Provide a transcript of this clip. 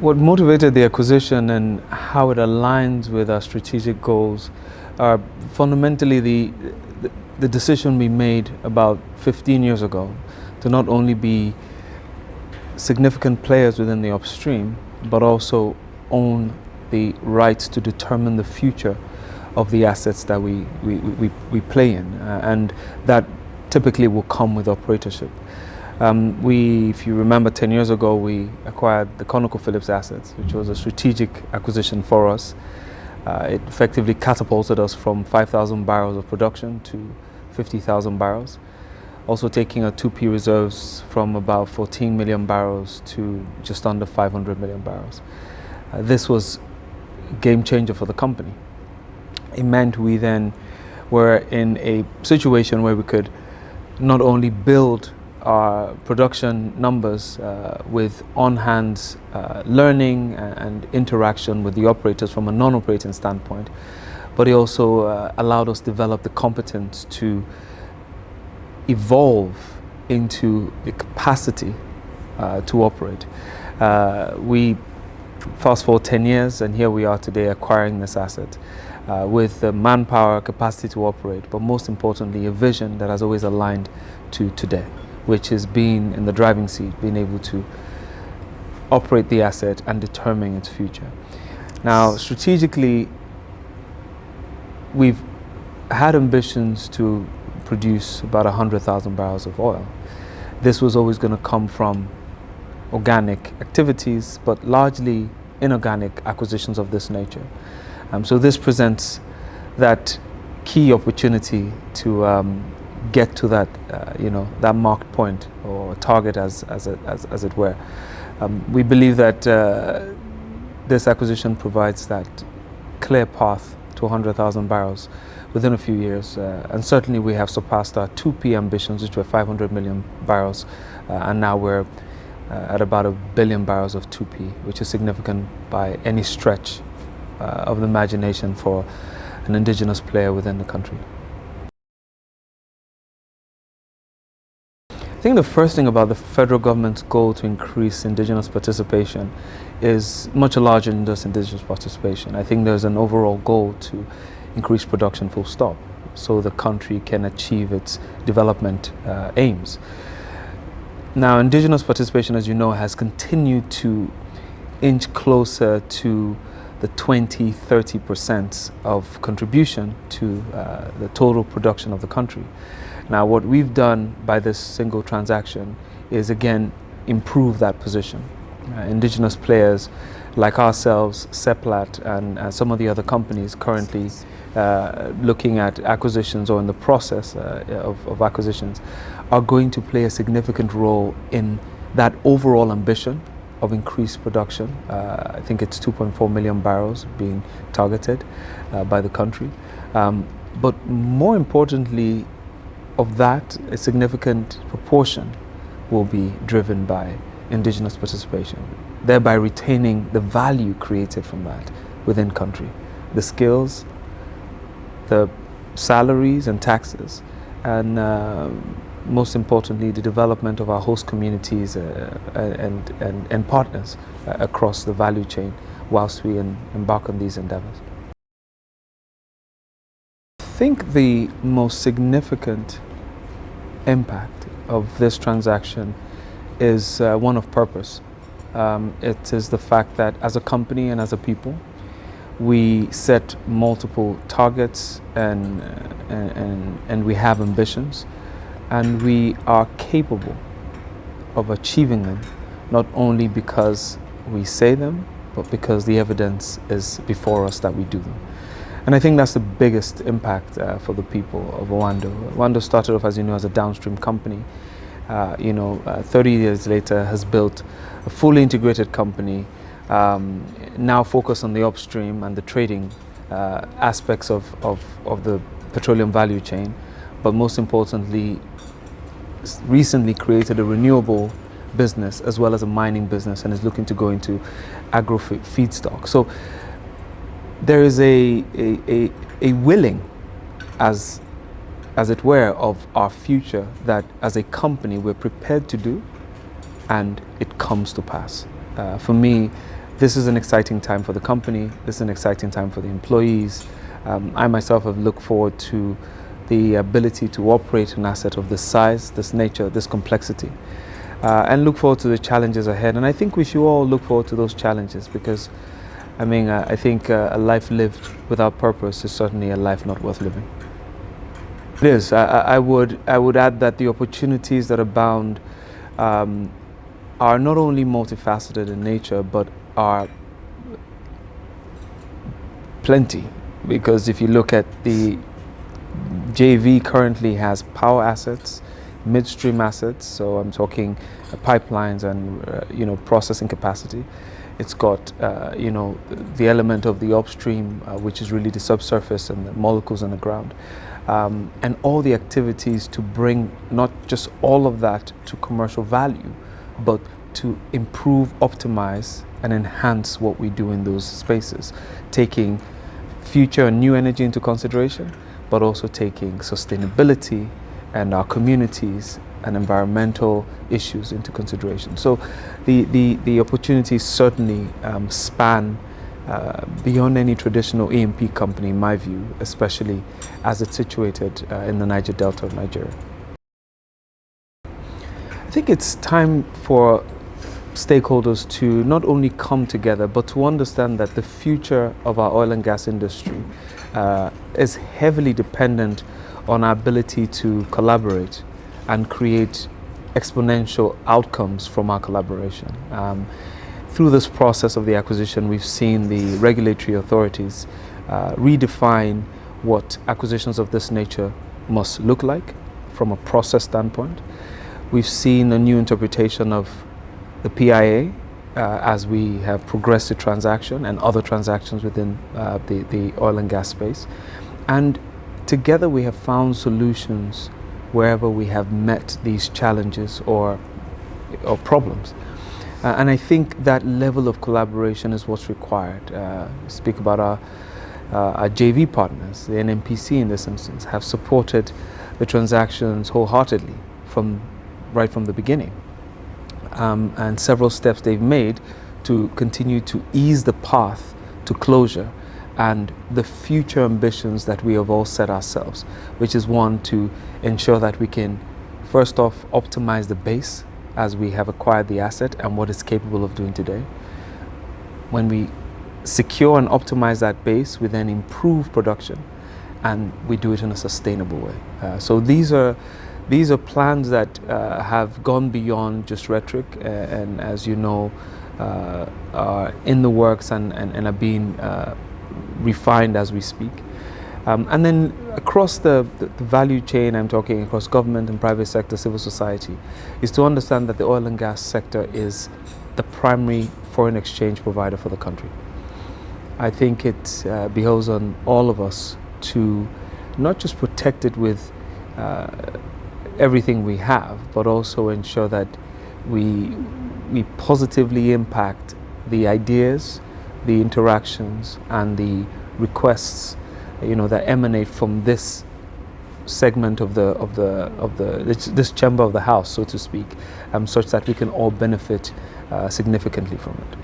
What motivated the acquisition and how it aligns with our strategic goals are fundamentally the decision we made about 15 years ago to not only be significant players within the upstream, but also own the rights to determine the future of the assets that we play in, and that typically will come with operatorship. If you remember 10 years ago, we acquired the ConocoPhillips assets, which was a strategic acquisition for us. It effectively catapulted us from 5,000 barrels of production to 50,000 barrels, also taking our 2P reserves from about 14 million barrels to just under 500 million barrels. This was a game changer for the company. It meant we then were in a situation where we could not only build our production numbers with on-hand learning and interaction with the operators from a non-operating standpoint, but it also allowed us to develop the competence to evolve into the capacity to operate. We fast forward 10 years and here we are today acquiring this asset with the manpower, capacity to operate, but most importantly a vision that has always aligned to today, which is being in the driving seat, being able to operate the asset and determine its future. Now, strategically, we've had ambitions to produce about 100,000 barrels of oil. This was always going to come from organic activities, but largely inorganic acquisitions of this nature. So this presents that key opportunity to get to that, that marked point or target, as it were. We believe that this acquisition provides that clear path to 100,000 barrels within a few years, and certainly we have surpassed our 2P ambitions, which were 500 million barrels, and now we're at about 1 billion barrels of 2P, which is significant by any stretch of the imagination for an indigenous player within the country. I think the first thing about the federal government's goal to increase indigenous participation is much larger than just indigenous participation. I think there's an overall goal to increase production full stop, so the country can achieve its development aims. Now, indigenous participation, as you know, has continued to inch closer to the 20–30% of contribution to the total production of the country. Now, what we've done by this single transaction is, again, improve that position. Indigenous players like ourselves, Seplat, and some of the other companies currently looking at acquisitions or in the process of acquisitions are going to play a significant role in that overall ambition of increased production. I think it's 2.4 million barrels being targeted by the country. But more importantly, of that, a significant proportion will be driven by indigenous participation, thereby retaining the value created from that within country, the skills, the salaries and taxes, and most importantly, the development of our host communities and partners across the value chain whilst we embark on these endeavors. I think the most significant impact of this transaction is one of purpose. It is the fact that as a company and as a people, we set multiple targets and we have ambitions, and we are capable of achieving them, not only because we say them, but because the evidence is before us that we do them. And I think that's the biggest impact for the people of Oando. Oando started off, as you know, as a downstream company. 30 years later has built a fully integrated company, now focused on the upstream and the trading aspects of the petroleum value chain, but most importantly, recently created a renewable business as well as a mining business, and is looking to go into agro feedstock. So there is a willing, as it were, of our future that as a company we're prepared to do, and it comes to pass. For me, this is an exciting time for the company. This is an exciting time for the employees. I myself have looked forward to the ability to operate an asset of this size, this nature, this complexity, and look forward to the challenges ahead. And I think we should all look forward to those challenges, because I mean, I think a life lived without purpose is certainly a life not worth living. It is. I would add that the opportunities that abound are not only multifaceted in nature, but are plenty. Because if you look at the JV, currently has power assets, midstream assets, so I'm talking pipelines and processing capacity. It's got the element of the upstream, which is really the subsurface and the molecules on the ground, and all the activities to bring not just all of that to commercial value, but to improve, optimize, and enhance what we do in those spaces, taking future and new energy into consideration, but also taking sustainability and our communities and environmental issues into consideration. So the opportunities certainly span beyond any traditional E&P company, in my view, especially as it's situated in the Niger Delta of Nigeria. I think it's time for stakeholders to not only come together, but to understand that the future of our oil and gas industry is heavily dependent on our ability to collaborate and create exponential outcomes from our collaboration. Through this process of the acquisition, we've seen the regulatory authorities redefine what acquisitions of this nature must look like from a process standpoint. We've seen a new interpretation of the PIA as we have progressed the transaction and other transactions within the oil and gas space. And together we have found solutions wherever we have met these challenges or problems. And I think that level of collaboration is what's required. Speak about our JV partners, the NNPC in this instance, have supported the transactions wholeheartedly right from the beginning. And several steps they've made to continue to ease the path to closure and the future ambitions that we have all set ourselves, which is one, to ensure that we can first off optimize the base as we have acquired the asset and what it's capable of doing today. When we secure and optimize that base, we then improve production, and we do it in a sustainable way. So these are plans that have gone beyond just rhetoric, and as you know, are in the works and are being refined as we speak. And then across the value chain, I'm talking across government and private sector, civil society, is to understand that the oil and gas sector is the primary foreign exchange provider for the country. I think it behoves on all of us to not just protect it with everything we have, but also ensure that we positively impact the ideas, the interactions, and the requests, that emanate from this segment of this chamber of the house, so to speak, such that we can all benefit significantly from it.